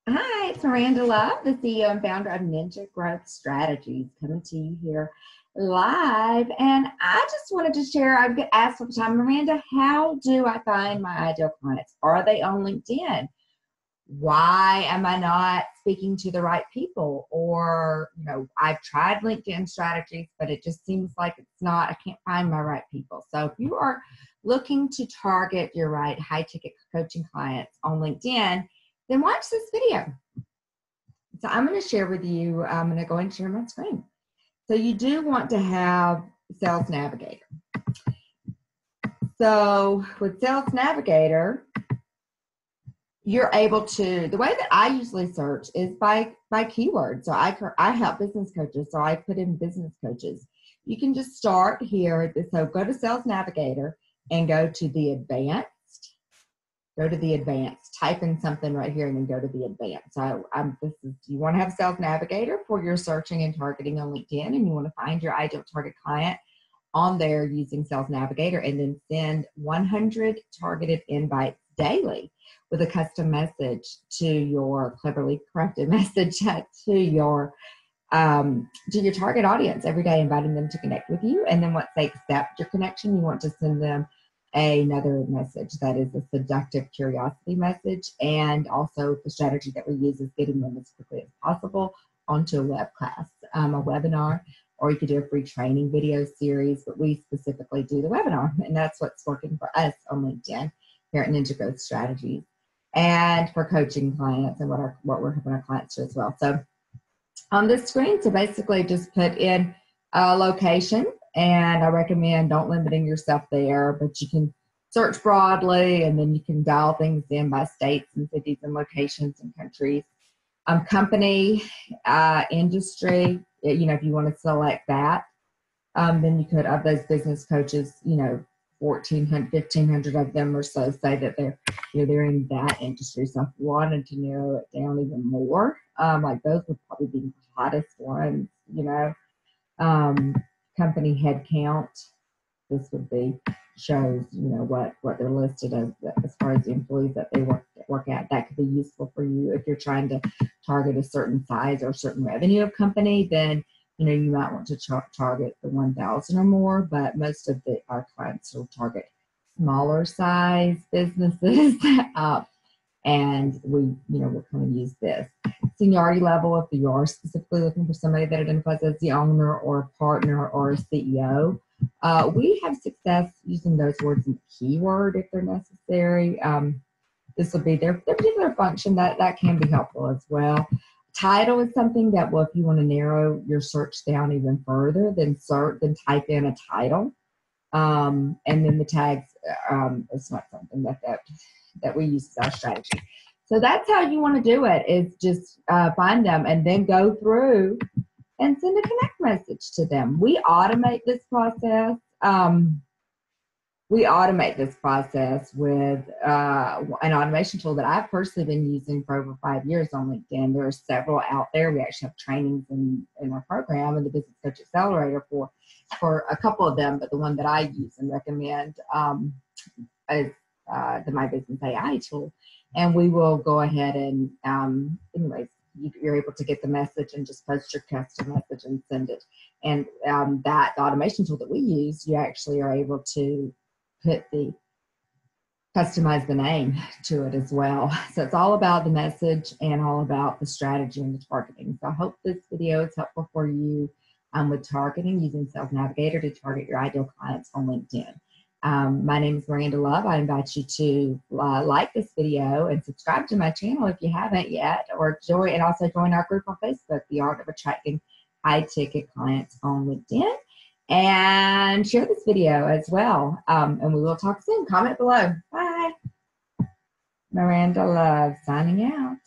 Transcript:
Hi, it's Myranda Love, the CEO and founder of Ninja Growth Strategies, coming to you here live. And I just wanted to share, I get asked all the time, Miranda, how do I find my ideal clients? Are they on LinkedIn? Why am I not speaking to the right people? Or, I've tried LinkedIn strategies, but it just seems like I can't find my right people. So if you are looking to target your right high ticket coaching clients on LinkedIn, then watch this video. So I'm going to share with you, I'm going to go and share my screen. So you do want to have Sales Navigator. So with Sales Navigator, you're able to, the way that I usually search is by keywords. So I help business coaches, so I put in business coaches. You can just start here. So go to Sales Navigator and go to the advanced. Go to the advanced, type in something right here and then go to the advanced. So you want to have Sales Navigator for your searching and targeting on LinkedIn, and you want to find your ideal target client on there using Sales Navigator, and then send 100 targeted invites daily with a custom message to your cleverly crafted message to your target audience every day, inviting them to connect with you. And then once they accept your connection, you want to send them another message that is a seductive curiosity message. And also the strategy that we use is getting them as quickly as possible onto a web class, a webinar, or you could do a free training video series, but we specifically do the webinar, and that's what's working for us on LinkedIn here at Ninja Growth Strategies, and for coaching clients and what we're helping our clients do as well. So on this screen, so basically just put in a location, and I recommend don't limiting yourself there, but you can search broadly, and then you can dial things in by states and cities and locations and countries. Company, industry, if you want to select that, then you could, of those business coaches, 1,400, 1,500 of them or so say that they're in that industry. So if you wanted to narrow it down even more, like those would probably be the hottest ones, company head count. This would be shows, what they're listed as far as the employees that they work at. That could be useful for you if you're trying to target a certain size or certain revenue of company. Then you might want to target the 1,000 or more. But most of our clients will target smaller size businesses. And we'll kind of use this seniority level. If you are specifically looking for somebody that identifies as the owner or a partner or a CEO, we have success using those words in the keyword if they're necessary. This will be their particular function that can be helpful as well. Title is something that, if you want to narrow your search down even further, then type in a title. And then the tags, it's not something that we use as our strategy. So that's how you want to do it, is just find them and then go through and send a connect message to them. We automate this process. With an automation tool that I've personally been using for over 5 years on LinkedIn. There are several out there. We actually have trainings in our program, in the Business Coach Accelerator, for a couple of them, but the one that I use and recommend is the My Business AI tool. And we will go ahead and, anyways, you're able to get the message and just post your custom message and send it. And that automation tool that we use, you actually are able to customize the name to it as well. So it's all about the message and all about the strategy and the targeting. So I hope this video is helpful for you with targeting, using Sales Navigator to target your ideal clients on LinkedIn. My name is Myranda Love. I invite you to like this video and subscribe to my channel if you haven't yet, or also join our group on Facebook, The Art of Attracting High-Ticket Clients on LinkedIn, and share this video as well. And we will talk soon. Comment below. Bye. Myranda Love signing out.